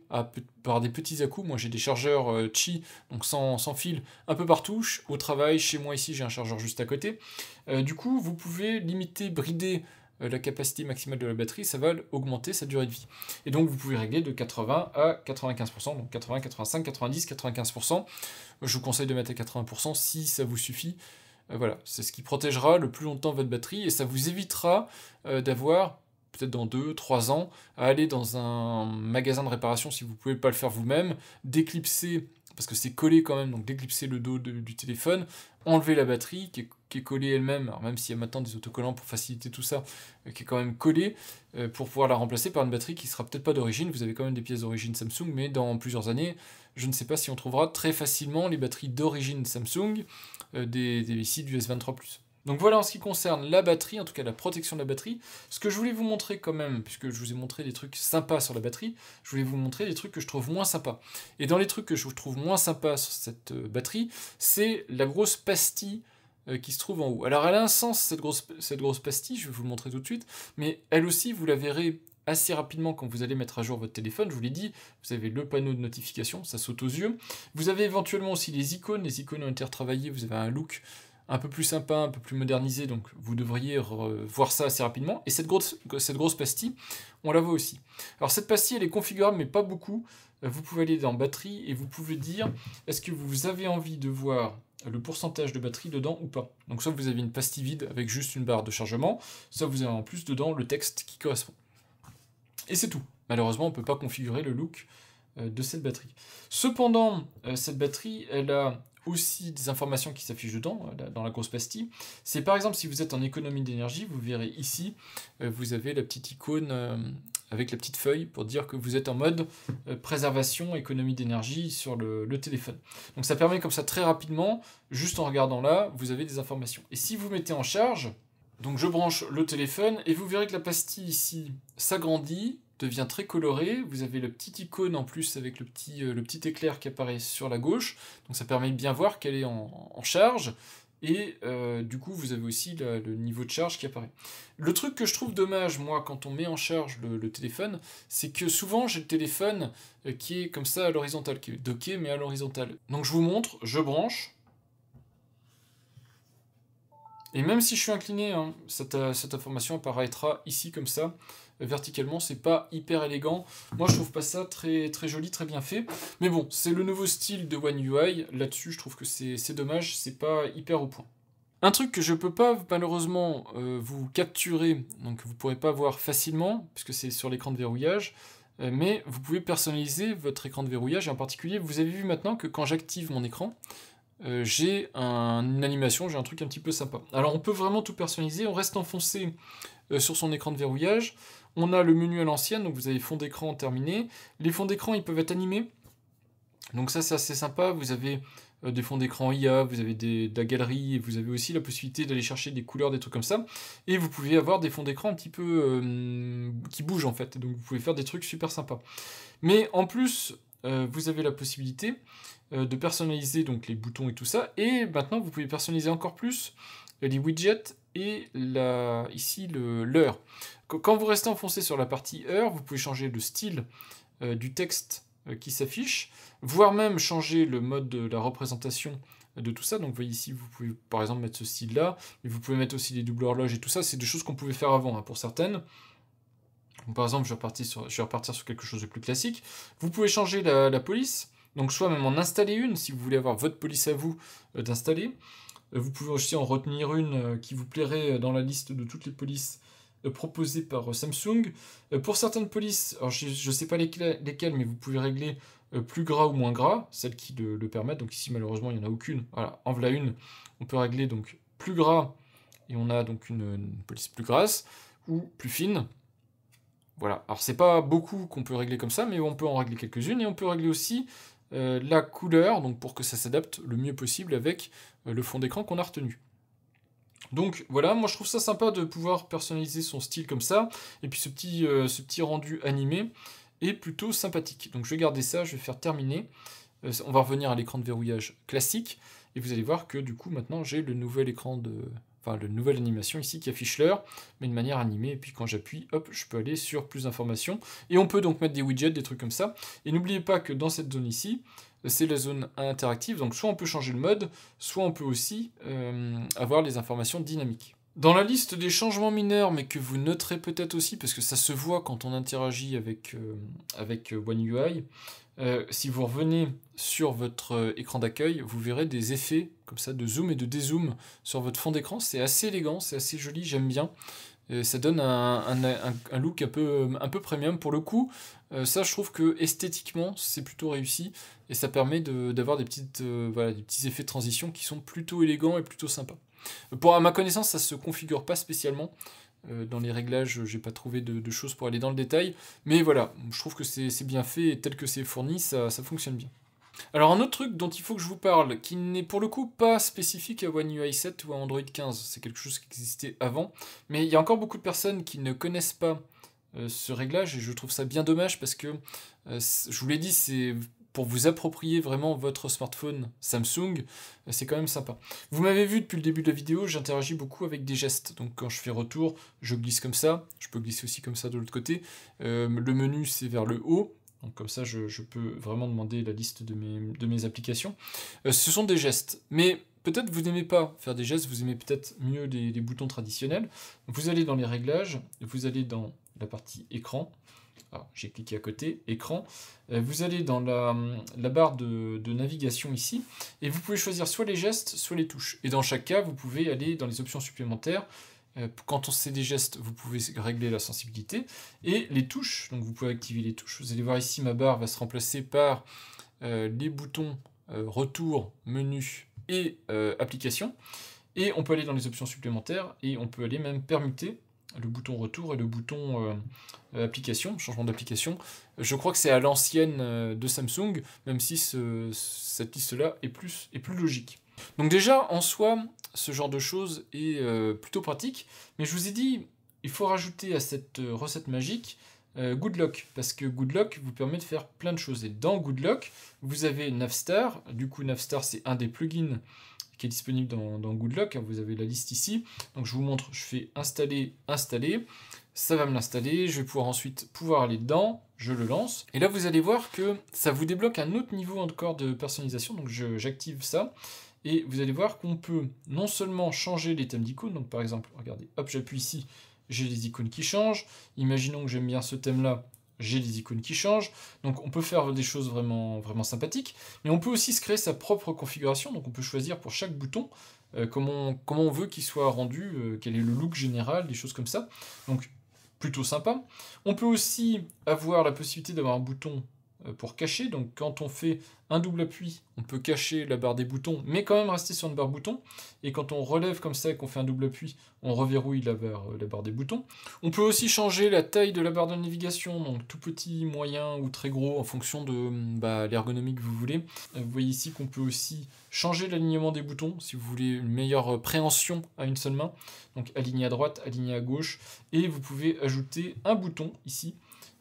par des petits à-coups. Moi j'ai des chargeurs Qi, donc sans fil, un peu partout, au travail, chez moi ici j'ai un chargeur juste à côté. Du coup, vous pouvez limiter, brider la capacité maximale de la batterie, ça va augmenter sa durée de vie. Et donc vous pouvez régler de 80 à 95%, donc 80, 85, 90, 95%. Je vous conseille de mettre à 80% si ça vous suffit. Voilà, c'est ce qui protégera le plus longtemps votre batterie, et ça vous évitera d'avoir, peut-être dans 2-3 ans, à aller dans un magasin de réparation si vous ne pouvez pas le faire vous-même, d'éclipser, parce que c'est collé quand même, donc d'éclipser le dos du téléphone, enlever la batterie qui est collée elle-même, alors même s'il y a maintenant des autocollants pour faciliter tout ça, qui est quand même collée, pour pouvoir la remplacer par une batterie qui sera peut-être pas d'origine. Vous avez quand même des pièces d'origine Samsung, mais dans plusieurs années, je ne sais pas si on trouvera très facilement les batteries d'origine Samsung, ici du S23+. Donc voilà en ce qui concerne la batterie, en tout cas la protection de la batterie. Ce que je voulais vous montrer quand même, puisque je vous ai montré des trucs sympas sur la batterie, je voulais vous montrer des trucs que je trouve moins sympas. Et dans les trucs que je trouve moins sympas sur cette batterie, c'est la grosse pastille qui se trouve en haut. Alors elle a un sens cette grosse pastille, je vais vous le montrer tout de suite, mais elle aussi vous la verrez assez rapidement quand vous allez mettre à jour votre téléphone. Je vous l'ai dit, vous avez le panneau de notification, ça saute aux yeux. Vous avez éventuellement aussi les icônes ont été retravaillées, vous avez un look un peu plus sympa, un peu plus modernisé, donc vous devriez voir ça assez rapidement. Et cette grosse pastille, on la voit aussi. Alors cette pastille, elle est configurable, mais pas beaucoup. Vous pouvez aller dans batterie, et vous pouvez dire, est-ce que vous avez envie de voir le pourcentage de batterie dedans ou pas. Donc soit vous avez une pastille vide avec juste une barre de chargement, soit vous avez en plus dedans le texte qui correspond. Et c'est tout. Malheureusement, on ne peut pas configurer le look de cette batterie. Cependant, cette batterie, elle a aussi des informations qui s'affichent dedans, dans la grosse pastille. C'est par exemple, si vous êtes en économie d'énergie, vous verrez ici, vous avez la petite icône avec la petite feuille pour dire que vous êtes en mode préservation, économie d'énergie sur le téléphone. Donc ça permet comme ça très rapidement, juste en regardant là, vous avez des informations. Et si vous mettez en charge, donc je branche le téléphone et vous verrez que la pastille ici s'agrandit, devient très colorée. Vous avez la petite icône en plus avec le petit éclair qui apparaît sur la gauche. Donc ça permet de bien voir qu'elle est en charge. Et du coup, vous avez aussi le niveau de charge qui apparaît. Le truc que je trouve dommage, moi, quand on met en charge le téléphone, c'est que souvent, j'ai le téléphone qui est comme ça à l'horizontale, qui est docké, mais à l'horizontale. Donc je vous montre, je branche. Et même si je suis incliné, hein, cette information apparaîtra ici comme ça, verticalement. C'est pas hyper élégant. Moi, je trouve pas ça très, très joli, très bien fait. Mais bon, c'est le nouveau style de One UI. Là-dessus, je trouve que c'est dommage, c'est pas hyper au point. Un truc que je peux pas malheureusement vous capturer, donc vous pourrez pas voir facilement, puisque c'est sur l'écran de verrouillage, mais vous pouvez personnaliser votre écran de verrouillage, et en particulier, vous avez vu maintenant que quand j'active mon écran, j'ai une animation, j'ai un truc un petit peu sympa. Alors on peut vraiment tout personnaliser, on reste enfoncé sur son écran de verrouillage, on a le menu à l'ancienne, donc vous avez fond d'écran terminé, les fonds d'écran ils peuvent être animés, donc ça c'est assez sympa, vous avez des fonds d'écran IA, vous avez de la galerie, et vous avez aussi la possibilité d'aller chercher des couleurs, des trucs comme ça, et vous pouvez avoir des fonds d'écran un petit peu qui bougent en fait, donc vous pouvez faire des trucs super sympas. Mais en plus, vous avez la possibilité de personnaliser donc les boutons et tout ça, et maintenant vous pouvez personnaliser encore plus les widgets et ici l'heure. Quand vous restez enfoncé sur la partie heure, vous pouvez changer le style du texte qui s'affiche, voire même changer le mode de la représentation de tout ça. Donc vous voyez ici, vous pouvez par exemple mettre ce style-là, mais vous pouvez mettre aussi les doubles horloges et tout ça, c'est des choses qu'on pouvait faire avant, hein, pour certaines. Donc, par exemple, je vais repartir sur quelque chose de plus classique. Vous pouvez changer la police, donc soit même en installer une, si vous voulez avoir votre police à vous d'installer. Vous pouvez aussi en retenir une qui vous plairait dans la liste de toutes les polices proposées par Samsung. Pour certaines polices, alors je ne sais pas lesquelles, mais vous pouvez régler plus gras ou moins gras, celles qui le permettent. Donc ici, malheureusement, il n'y en a aucune. Voilà, en voilà une. On peut régler donc plus gras, et on a donc une police plus grasse, ou plus fine. Voilà, alors c'est pas beaucoup qu'on peut régler comme ça, mais on peut en régler quelques-unes, et on peut régler aussi la couleur, donc pour que ça s'adapte le mieux possible avec le fond d'écran qu'on a retenu. Donc voilà, moi je trouve ça sympa de pouvoir personnaliser son style comme ça, et puis ce petit rendu animé est plutôt sympathique. Donc je vais garder ça, je vais faire terminer. On va revenir à l'écran de verrouillage classique, et vous allez voir que du coup maintenant j'ai le nouvel écran de... Enfin, la nouvelle animation ici qui affiche l'heure, mais de manière animée, et puis quand j'appuie, hop, je peux aller sur plus d'informations, et on peut donc mettre des widgets, des trucs comme ça, et n'oubliez pas que dans cette zone ici, c'est la zone interactive, donc soit on peut changer le mode, soit on peut aussi avoir les informations dynamiques. Dans la liste des changements mineurs, mais que vous noterez peut-être aussi, parce que ça se voit quand on interagit avec One UI, si vous revenez sur votre écran d'accueil, vous verrez des effets comme ça de zoom et de dézoom sur votre fond d'écran. C'est assez élégant, c'est assez joli, j'aime bien. Ça donne un look un peu premium pour le coup. Ça, je trouve que esthétiquement, c'est plutôt réussi et ça permet d'avoir des petits effets de transition qui sont plutôt élégants et plutôt sympas. À ma connaissance, ça se configure pas spécialement. Dans les réglages, j'ai pas trouvé de choses pour aller dans le détail, mais voilà, je trouve que c'est bien fait et tel que c'est fourni, ça fonctionne bien. Alors un autre truc dont il faut que je vous parle, qui n'est pour le coup pas spécifique à One UI 7 ou à Android 15, c'est quelque chose qui existait avant, mais il y a encore beaucoup de personnes qui ne connaissent pas ce réglage, et je trouve ça bien dommage parce que, je vous l'ai dit, c'est pour vous approprier vraiment votre smartphone Samsung, c'est quand même sympa. Vous m'avez vu depuis le début de la vidéo, j'interagis beaucoup avec des gestes. Donc quand je fais retour, je glisse comme ça, je peux glisser aussi comme ça de l'autre côté. Le menu c'est vers le haut, donc comme ça je peux vraiment demander la liste de mes applications. Ce sont des gestes, mais peut-être vous n'aimez pas faire des gestes, vous aimez peut-être mieux les boutons traditionnels. Vous allez dans les réglages, vous allez dans la partie écran. Alors, j'ai cliqué à côté, écran. Vous allez dans la barre de navigation ici, et vous pouvez choisir soit les gestes, soit les touches. Et dans chaque cas, vous pouvez aller dans les options supplémentaires. Quand on sait des gestes, vous pouvez régler la sensibilité. Et les touches, donc vous pouvez activer les touches. Vous allez voir ici, ma barre va se remplacer par les boutons retour, menu et application. Et on peut aller dans les options supplémentaires, et on peut aller même permuter le bouton retour et le bouton application, changement d'application. Je crois que c'est à l'ancienne de Samsung, même si cette liste-là est plus logique. Donc déjà, en soi, ce genre de choses est plutôt pratique, mais je vous ai dit, il faut rajouter à cette recette magique Good Lock, parce que Good Lock vous permet de faire plein de choses. Et dans Good Lock, vous avez Navstar. Du coup, Navstar, c'est un des plugins qui est disponible dans Good Lock. Vous avez la liste ici. Donc je vous montre, je fais installer, installer. Ça va me l'installer. Je vais pouvoir ensuite aller dedans. Je le lance. Et là, vous allez voir que ça vous débloque un autre niveau encore de personnalisation. Donc j'active ça. Et vous allez voir qu'on peut non seulement changer les thèmes d'icônes. Donc par exemple, regardez, hop, j'appuie ici. J'ai les icônes qui changent. Imaginons que j'aime bien ce thème-là. J'ai les icônes qui changent, donc on peut faire des choses vraiment, vraiment sympathiques, mais on peut aussi se créer sa propre configuration, donc on peut choisir pour chaque bouton comment on veut qu'il soit rendu, quel est le look général, des choses comme ça, donc plutôt sympa. On peut aussi avoir la possibilité d'avoir un bouton pour cacher, donc quand on fait un double appui, on peut cacher la barre des boutons, mais quand même rester sur une barre bouton, et quand on relève comme ça et qu'on fait un double appui, on reverrouille la barre des boutons. On peut aussi changer la taille de la barre de navigation, donc tout petit, moyen ou très gros, en fonction de l'ergonomie que vous voulez. Vous voyez ici qu'on peut aussi changer l'alignement des boutons, si vous voulez une meilleure préhension à une seule main, donc aligner à droite, aligner à gauche, et vous pouvez ajouter un bouton ici.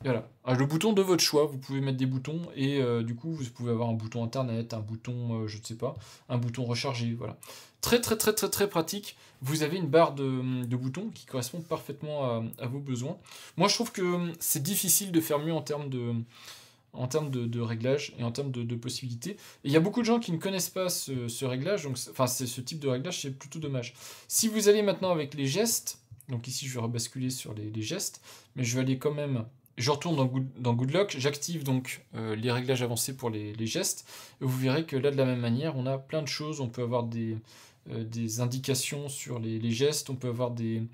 Voilà, le bouton de votre choix, vous pouvez mettre des boutons et du coup vous pouvez avoir un bouton internet, un bouton, je ne sais pas, un bouton recharger, voilà. Très pratique, vous avez une barre de boutons qui correspond parfaitement à vos besoins. Moi je trouve que c'est difficile de faire mieux en termes de réglage et en termes de possibilités. Et il y a beaucoup de gens qui ne connaissent pas ce réglage, donc ce type de réglage, c'est plutôt dommage. Si vous allez maintenant avec les gestes, donc ici je vais rebasculer sur les gestes, mais je vais aller quand même... Je retourne dans Good Lock, j'active donc les réglages avancés pour les gestes, et vous verrez que là, de la même manière, on a plein de choses. On peut avoir des indications sur les gestes, on peut avoir des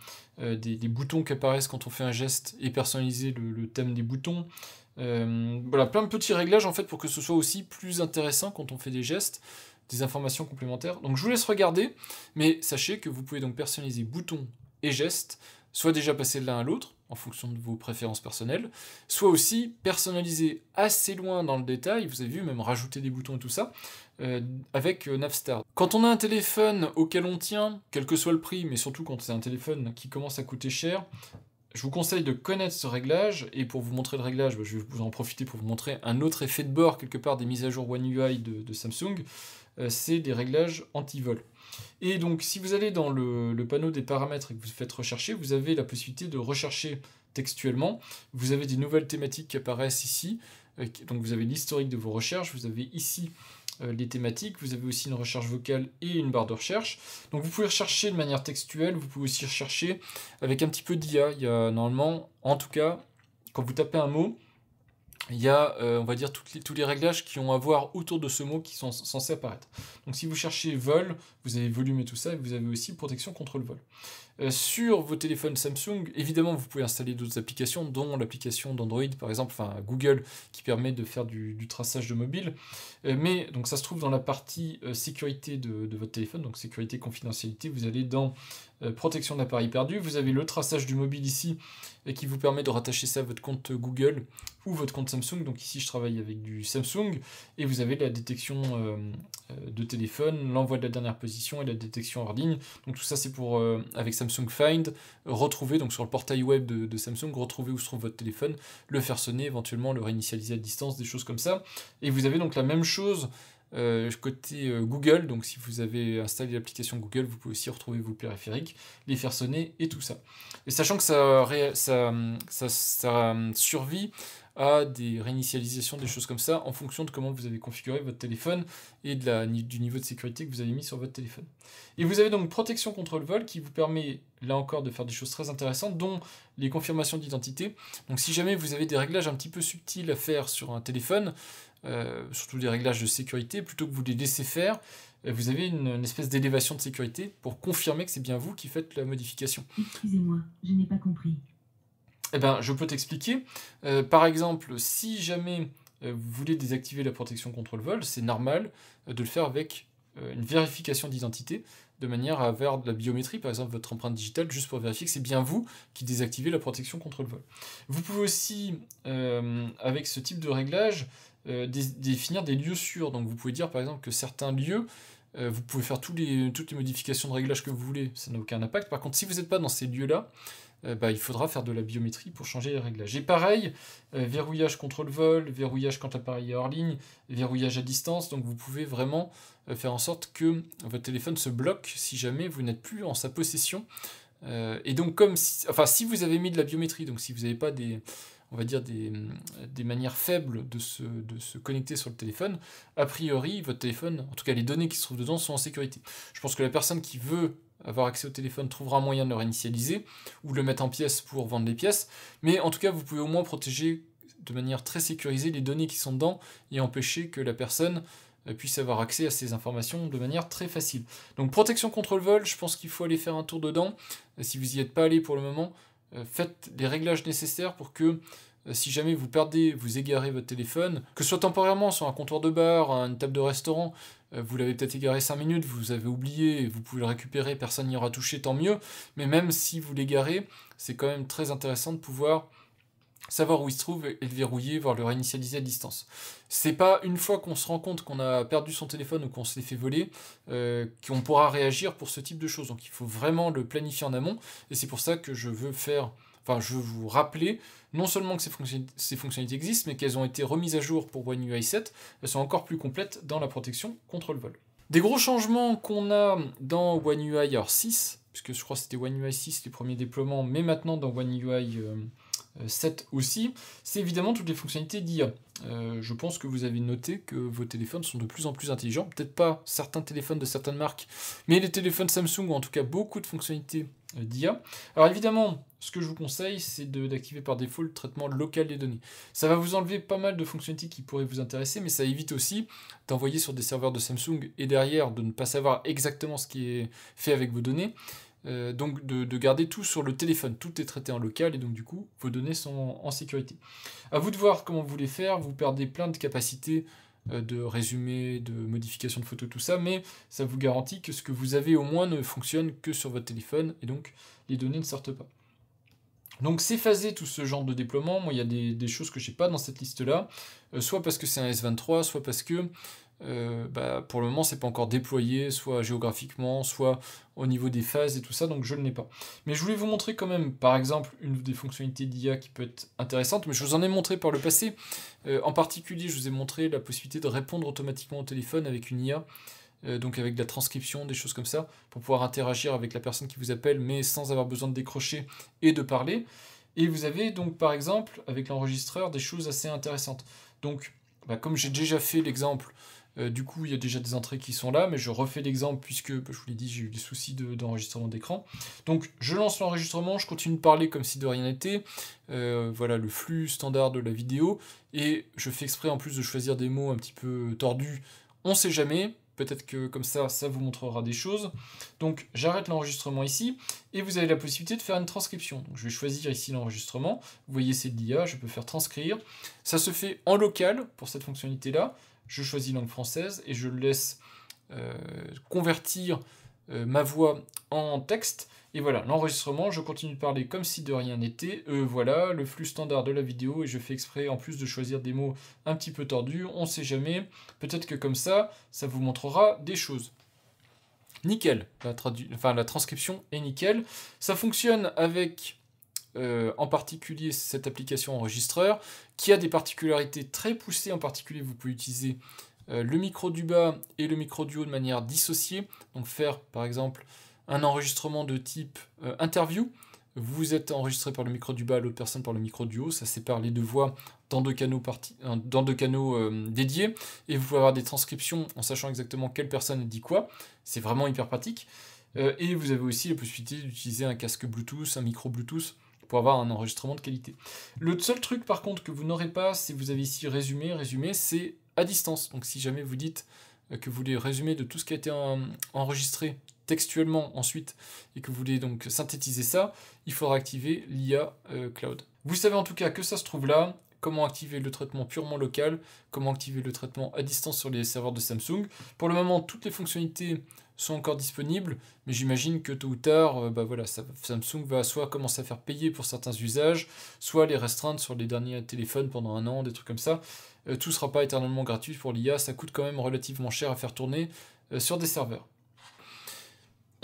boutons qui apparaissent quand on fait un geste, et personnaliser le thème des boutons. Voilà, plein de petits réglages, en fait, pour que ce soit aussi plus intéressant quand on fait des gestes, des informations complémentaires. Donc je vous laisse regarder, mais sachez que vous pouvez donc personnaliser boutons et gestes, soit déjà passer de l'un à l'autre, en fonction de vos préférences personnelles, soit aussi personnaliser assez loin dans le détail, vous avez vu, même rajouter des boutons et tout ça, avec Navstar. Quand on a un téléphone auquel on tient, quel que soit le prix, mais surtout quand c'est un téléphone qui commence à coûter cher, je vous conseille de connaître ce réglage, et pour vous montrer le réglage, je vais vous en profiter pour vous montrer un autre effet de bord quelque part des mises à jour One UI de Samsung, c'est des réglages anti-vol. Et donc si vous allez dans le panneau des paramètres et que vous faites rechercher, vous avez la possibilité de rechercher textuellement, vous avez des nouvelles thématiques qui apparaissent ici, donc vous avez l'historique de vos recherches, vous avez ici les thématiques, vous avez aussi une recherche vocale et une barre de recherche. Donc vous pouvez rechercher de manière textuelle, vous pouvez aussi rechercher avec un petit peu d'IA. Il y a normalement, en tout cas, quand vous tapez un mot, il y a, on va dire, tous les réglages qui ont à voir autour de ce mot qui sont censés apparaître. Donc si vous cherchez vol, vous avez volume et tout ça, et vous avez aussi protection contre le vol. Sur vos téléphones Samsung, évidemment, vous pouvez installer d'autres applications, dont l'application d'Android, par exemple, enfin Google, qui permet de faire du traçage de mobile. Mais donc ça se trouve dans la partie sécurité de votre téléphone, donc sécurité, confidentialité. Vous allez dans protection d'appareil perdu. Vous avez le traçage du mobile ici, qui vous permet de rattacher ça à votre compte Google ou votre compte Samsung. Donc ici, je travaille avec du Samsung. Et vous avez la détection de téléphone, l'envoi de la dernière position et la détection hors ligne. Donc tout ça, c'est pour, avec Samsung Find, retrouver, donc sur le portail web de Samsung, retrouver où se trouve votre téléphone, le faire sonner, éventuellement le réinitialiser à distance, des choses comme ça. Et vous avez donc la même chose côté Google, donc si vous avez installé l'application Google, vous pouvez aussi retrouver vos périphériques, les faire sonner et tout ça. Et sachant que ça survit à des réinitialisations, des choses comme ça, en fonction de comment vous avez configuré votre téléphone et du niveau de sécurité que vous avez mis sur votre téléphone. Et vous avez donc protection contre le vol qui vous permet, là encore, de faire des choses très intéressantes, dont les confirmations d'identité. Donc si jamais vous avez des réglages un petit peu subtils à faire sur un téléphone, surtout des réglages de sécurité, plutôt que vous les laissez faire, vous avez une espèce d'élévation de sécurité pour confirmer que c'est bien vous qui faites la modification. Excusez-moi, je n'ai pas compris. Eh ben, je peux t'expliquer. Par exemple, si jamais vous voulez désactiver la protection contre le vol, c'est normal de le faire avec une vérification d'identité, de manière à avoir de la biométrie, par exemple votre empreinte digitale, juste pour vérifier que c'est bien vous qui désactivez la protection contre le vol. Vous pouvez aussi, avec ce type de réglage, définir des lieux sûrs. Donc vous pouvez dire par exemple que certains lieux, vous pouvez faire toutes les modifications de réglage que vous voulez, ça n'a aucun impact. Par contre, si vous n'êtes pas dans ces lieux-là, il faudra faire de la biométrie pour changer les réglages. Et pareil, verrouillage contre le vol, verrouillage quand l'appareil est hors ligne, verrouillage à distance, donc vous pouvez vraiment faire en sorte que votre téléphone se bloque si jamais vous n'êtes plus en sa possession. Et donc si vous avez mis de la biométrie, donc si vous n'avez pas on va dire des manières faibles de se connecter sur le téléphone, a priori, votre téléphone, en tout cas les données qui se trouvent dedans, sont en sécurité. Je pense que la personne qui veut avoir accès au téléphone trouvera un moyen de le réinitialiser, ou le mettre en pièces pour vendre les pièces, mais en tout cas, vous pouvez au moins protéger de manière très sécurisée les données qui sont dedans, et empêcher que la personne puisse avoir accès à ces informations de manière très facile. Donc protection contre le vol, je pense qu'il faut aller faire un tour dedans. Si vous n'y êtes pas allé pour le moment, faites les réglages nécessaires pour que si jamais vous perdez, vous égarez votre téléphone, que ce soit temporairement sur un comptoir de bar, une table de restaurant, vous l'avez peut-être égaré 5 minutes, vous avez oublié, vous pouvez le récupérer, personne n'y aura touché, tant mieux, mais même si vous l'égarez, c'est quand même très intéressant de pouvoir savoir où il se trouve et le verrouiller, voire le réinitialiser à distance. C'est pas une fois qu'on se rend compte qu'on a perdu son téléphone ou qu'on se l'est fait voler qu'on pourra réagir pour ce type de choses. Donc il faut vraiment le planifier en amont, et c'est pour ça que je veux vous rappeler non seulement que ces fonctionnalités existent, mais qu'elles ont été remises à jour pour One UI 7, elles sont encore plus complètes dans la protection contre le vol. Des gros changements qu'on a dans One UI 6, puisque je crois que c'était One UI 6 les premiers déploiements, mais maintenant dans One UI 7 aussi, c'est évidemment toutes les fonctionnalités d'IA. Je pense que vous avez noté que vos téléphones sont de plus en plus intelligents, peut-être pas certains téléphones de certaines marques, mais les téléphones Samsung ont en tout cas beaucoup de fonctionnalités d'IA. Alors évidemment, ce que je vous conseille, c'est d'activer par défaut le traitement local des données. Ça va vous enlever pas mal de fonctionnalités qui pourraient vous intéresser, mais ça évite aussi d'envoyer sur des serveurs de Samsung et derrière de ne pas savoir exactement ce qui est fait avec vos données. Donc de garder tout sur le téléphone, tout est traité en local et donc du coup vos données sont en sécurité. À vous de voir comment vous voulez faire, vous perdez plein de capacités de résumé, de modification de photos, tout ça, mais ça vous garantit que ce que vous avez au moins ne fonctionne que sur votre téléphone et donc les données ne sortent pas. Donc c'est phasé tout ce genre de déploiement. Moi il y a des choses que je n'ai pas dans cette liste-là, soit parce que c'est un S23, soit parce que pour le moment c'est pas encore déployé, soit géographiquement, soit au niveau des phases et tout ça, donc je ne l'ai pas. Mais je voulais vous montrer quand même, par exemple, une des fonctionnalités d'IA qui peut être intéressante, mais je vous en ai montré par le passé. En particulier, je vous ai montré la possibilité de répondre automatiquement au téléphone avec une IA, donc avec de la transcription, des choses comme ça, pour pouvoir interagir avec la personne qui vous appelle, mais sans avoir besoin de décrocher et de parler. Et vous avez donc par exemple, avec l'enregistreur, des choses assez intéressantes. Donc, comme j'ai déjà fait l'exemple, du coup il y a déjà des entrées qui sont là, mais je refais l'exemple puisque, je vous l'ai dit, j'ai eu des soucis d'enregistrement d'écran. Donc je lance l'enregistrement, je continue de parler comme si de rien n'était, voilà le flux standard de la vidéo, et je fais exprès en plus de choisir des mots un petit peu tordus, on sait jamais. Peut-être que comme ça vous montrera des choses. Donc j'arrête l'enregistrement ici, et vous avez la possibilité de faire une transcription. Donc je vais choisir ici l'enregistrement. Vous voyez, c'est de l'IA, je peux faire transcrire. Ça se fait en local pour cette fonctionnalité-là. Je choisis langue française et je laisse convertir ma voix en texte. Et voilà, l'enregistrement, je continue de parler comme si de rien n'était. Voilà, le flux standard de la vidéo, et je fais exprès en plus de choisir des mots un petit peu tordus, on sait jamais. Peut-être que comme ça vous montrera des choses. Nickel, la transcription est nickel. Ça fonctionne avec, en particulier, cette application enregistreur, qui a des particularités très poussées. En particulier, vous pouvez utiliser le micro du bas et le micro du haut de manière dissociée. Donc faire, par exemple, un enregistrement de type interview. Vous êtes enregistré par le micro du bas, l'autre personne par le micro du haut. Ça sépare les deux voix dans deux canaux, dédiés. Et vous pouvez avoir des transcriptions en sachant exactement quelle personne dit quoi. C'est vraiment hyper pratique. Et vous avez aussi la possibilité d'utiliser un casque Bluetooth, un micro Bluetooth, pour avoir un enregistrement de qualité. Le seul truc par contre que vous n'aurez pas, si vous avez ici résumé, c'est à distance. Donc si jamais vous dites que vous voulez résumer de tout ce qui a été enregistré textuellement ensuite, et que vous voulez donc synthétiser ça, il faudra activer l'IA Cloud. Vous savez en tout cas que ça se trouve là, comment activer le traitement purement local, comment activer le traitement à distance sur les serveurs de Samsung. Pour le moment, toutes les fonctionnalités sont encore disponibles, mais j'imagine que tôt ou tard, Samsung va soit commencer à faire payer pour certains usages, soit les restreindre sur les derniers téléphones pendant 1 an, des trucs comme ça. Tout ne sera pas éternellement gratuit pour l'IA, ça coûte quand même relativement cher à faire tourner sur des serveurs.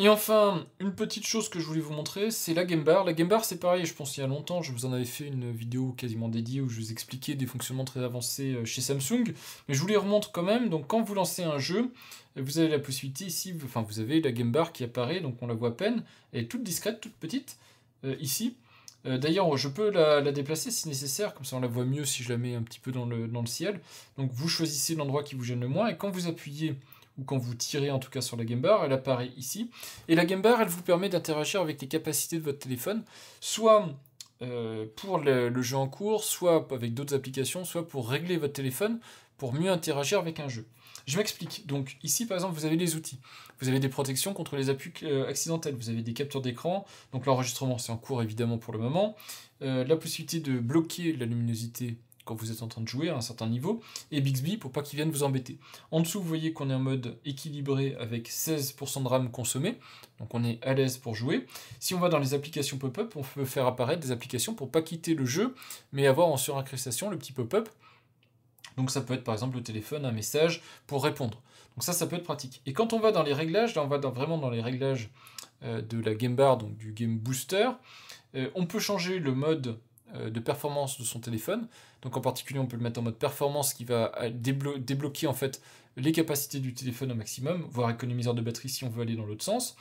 Et enfin, une petite chose que je voulais vous montrer, c'est la Game Bar. La Game Bar, c'est pareil, je pense il y a longtemps, je vous en avais fait une vidéo quasiment dédiée où je vous expliquais des fonctionnements très avancés chez Samsung, mais je vous les remontre quand même. Donc quand vous lancez un jeu, vous avez la possibilité ici, vous avez la Game Bar qui apparaît, donc on la voit à peine, elle est toute discrète, toute petite, ici. D'ailleurs, je peux la déplacer si nécessaire, comme ça on la voit mieux si je la mets un petit peu dans le ciel. Donc vous choisissez l'endroit qui vous gêne le moins, et quand vous appuyez, ou quand vous tirez en tout cas sur la Game Bar, elle apparaît ici. Et la Game Bar, elle vous permet d'interagir avec les capacités de votre téléphone, soit pour le jeu en cours, soit avec d'autres applications, soit pour régler votre téléphone, pour mieux interagir avec un jeu. Je m'explique. Donc ici par exemple vous avez les outils. Vous avez des protections contre les appuis accidentels, vous avez des captures d'écran, donc l'enregistrement c'est en cours évidemment pour le moment, la possibilité de bloquer la luminosité quand vous êtes en train de jouer à un certain niveau, et Bixby pour pas qu'il vienne vous embêter. En dessous, vous voyez qu'on est en mode équilibré avec 16% de RAM consommé, donc on est à l'aise pour jouer. Si on va dans les applications pop-up, on peut faire apparaître des applications pour pas quitter le jeu, mais avoir en surincrustation le petit pop-up. Donc ça peut être par exemple le téléphone, un message pour répondre. Donc ça peut être pratique. Et quand on va dans les réglages, là on va vraiment dans les réglages de la Game Bar, donc du Game Booster, on peut changer le mode de performance de son téléphone. Donc en particulier on peut le mettre en mode performance qui va débloquer en fait les capacités du téléphone au maximum, voire économiseur de batterie si on veut aller dans l'autre sens.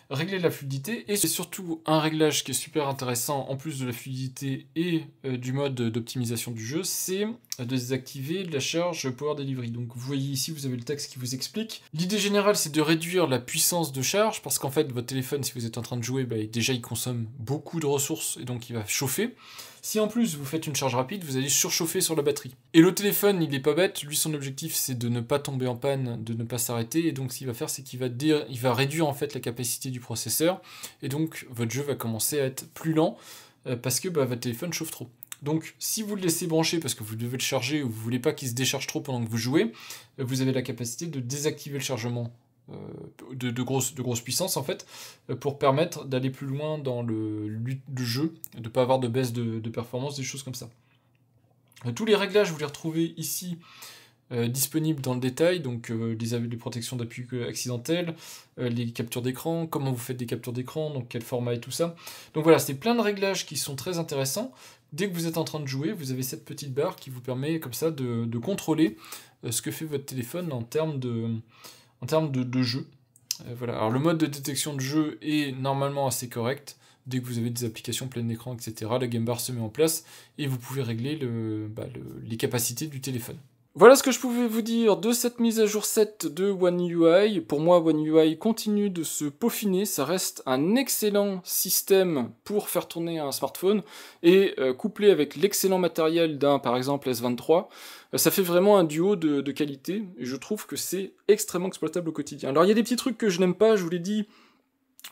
Régler la fluidité, et c'est surtout un réglage qui est super intéressant en plus de la fluidité et du mode d'optimisation du jeu, c'est de désactiver la charge Power Delivery. Donc vous voyez ici, vous avez le texte qui vous explique. L'idée générale, c'est de réduire la puissance de charge, parce qu'en fait, votre téléphone, si vous êtes en train de jouer, déjà il consomme beaucoup de ressources, et donc il va chauffer. Si en plus vous faites une charge rapide, vous allez surchauffer sur la batterie. Et le téléphone, il est pas bête, lui son objectif c'est de ne pas tomber en panne, de ne pas s'arrêter, et donc ce qu'il va faire c'est qu'il va réduire en fait la capacité du processeur, et donc votre jeu va commencer à être plus lent, parce que votre téléphone chauffe trop. Donc si vous le laissez brancher parce que vous devez le charger, ou vous voulez pas qu'il se décharge trop pendant que vous jouez, vous avez la capacité de désactiver le chargement de grosse puissance en fait, pour permettre d'aller plus loin dans le jeu, de ne pas avoir de baisse de performance, des choses comme ça. Tous les réglages, vous les retrouvez ici, disponibles dans le détail, donc les protections d'appui accidentelles, les captures d'écran, comment vous faites des captures d'écran, donc quel format et tout ça. Donc voilà, c'est plein de réglages qui sont très intéressants. Dès que vous êtes en train de jouer, vous avez cette petite barre qui vous permet comme ça de contrôler ce que fait votre téléphone en termes de jeu. Voilà. Alors le mode de détection de jeu est normalement assez correct. Dès que vous avez des applications plein écran, etc., la Game Bar se met en place et vous pouvez régler les capacités du téléphone. Voilà ce que je pouvais vous dire de cette mise à jour 7 de One UI. Pour moi, One UI continue de se peaufiner, ça reste un excellent système pour faire tourner un smartphone, et couplé avec l'excellent matériel d'un, par exemple, S23, ça fait vraiment un duo de qualité, et je trouve que c'est extrêmement exploitable au quotidien. Alors il y a des petits trucs que je n'aime pas, je vous l'ai dit.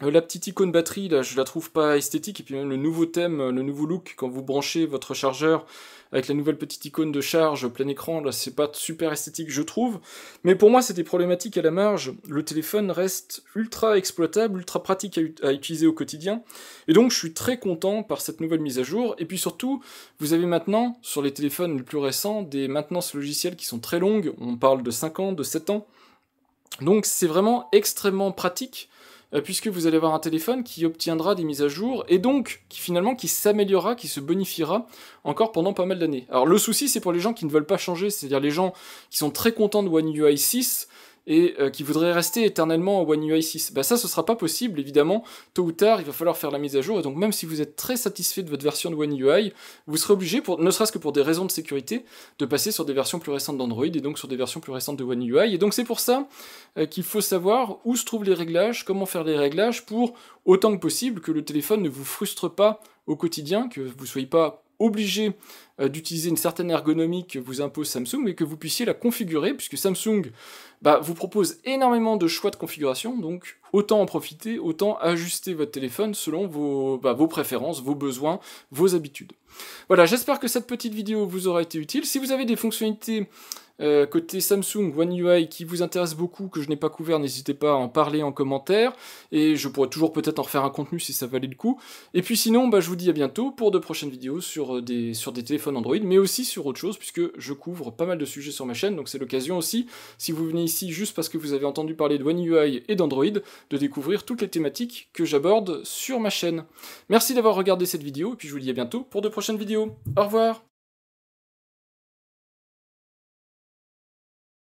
La petite icône batterie, là, je la trouve pas esthétique, et puis même le nouveau thème, le nouveau look, quand vous branchez votre chargeur avec la nouvelle petite icône de charge plein écran, là, c'est pas super esthétique, je trouve. Mais pour moi, c'est des problématiques à la marge. Le téléphone reste ultra exploitable, ultra pratique à utiliser au quotidien, et donc je suis très content par cette nouvelle mise à jour. Et puis surtout, vous avez maintenant, sur les téléphones les plus récents, des maintenances logicielles qui sont très longues, on parle de 5 ans, de 7 ans, donc c'est vraiment extrêmement pratique, puisque vous allez avoir un téléphone qui obtiendra des mises à jour, et donc qui s'améliorera, qui se bonifiera encore pendant pas mal d'années. Alors le souci, c'est pour les gens qui ne veulent pas changer, c'est-à-dire les gens qui sont très contents de One UI 6, et qui voudraient rester éternellement en One UI 6. Bah ça, ce sera pas possible, évidemment. Tôt ou tard, il va falloir faire la mise à jour, et donc même si vous êtes très satisfait de votre version de One UI, vous serez obligé, ne serait-ce que pour des raisons de sécurité, de passer sur des versions plus récentes d'Android, et donc sur des versions plus récentes de One UI. Et donc c'est pour ça qu'il faut savoir où se trouvent les réglages, comment faire les réglages, pour, autant que possible, que le téléphone ne vous frustre pas au quotidien, que vous ne soyez pas obligé d'utiliser une certaine ergonomie que vous impose Samsung, mais que vous puissiez la configurer, puisque Samsung vous propose énormément de choix de configuration, donc autant en profiter, autant ajuster votre téléphone selon vos préférences, vos besoins, vos habitudes. Voilà, j'espère que cette petite vidéo vous aura été utile. Si vous avez des fonctionnalités côté Samsung One UI qui vous intéressent beaucoup, que je n'ai pas couvert, n'hésitez pas à en parler en commentaire, et je pourrais toujours peut-être en refaire un contenu si ça valait le coup. Et puis sinon, je vous dis à bientôt pour de prochaines vidéos sur des téléphones Android, mais aussi sur autre chose, puisque je couvre pas mal de sujets sur ma chaîne, donc c'est l'occasion aussi, si vous venez ici juste parce que vous avez entendu parler de One UI et d'Android, de découvrir toutes les thématiques que j'aborde sur ma chaîne. Merci d'avoir regardé cette vidéo, et puis je vous dis à bientôt pour de prochaines vidéos. Au revoir.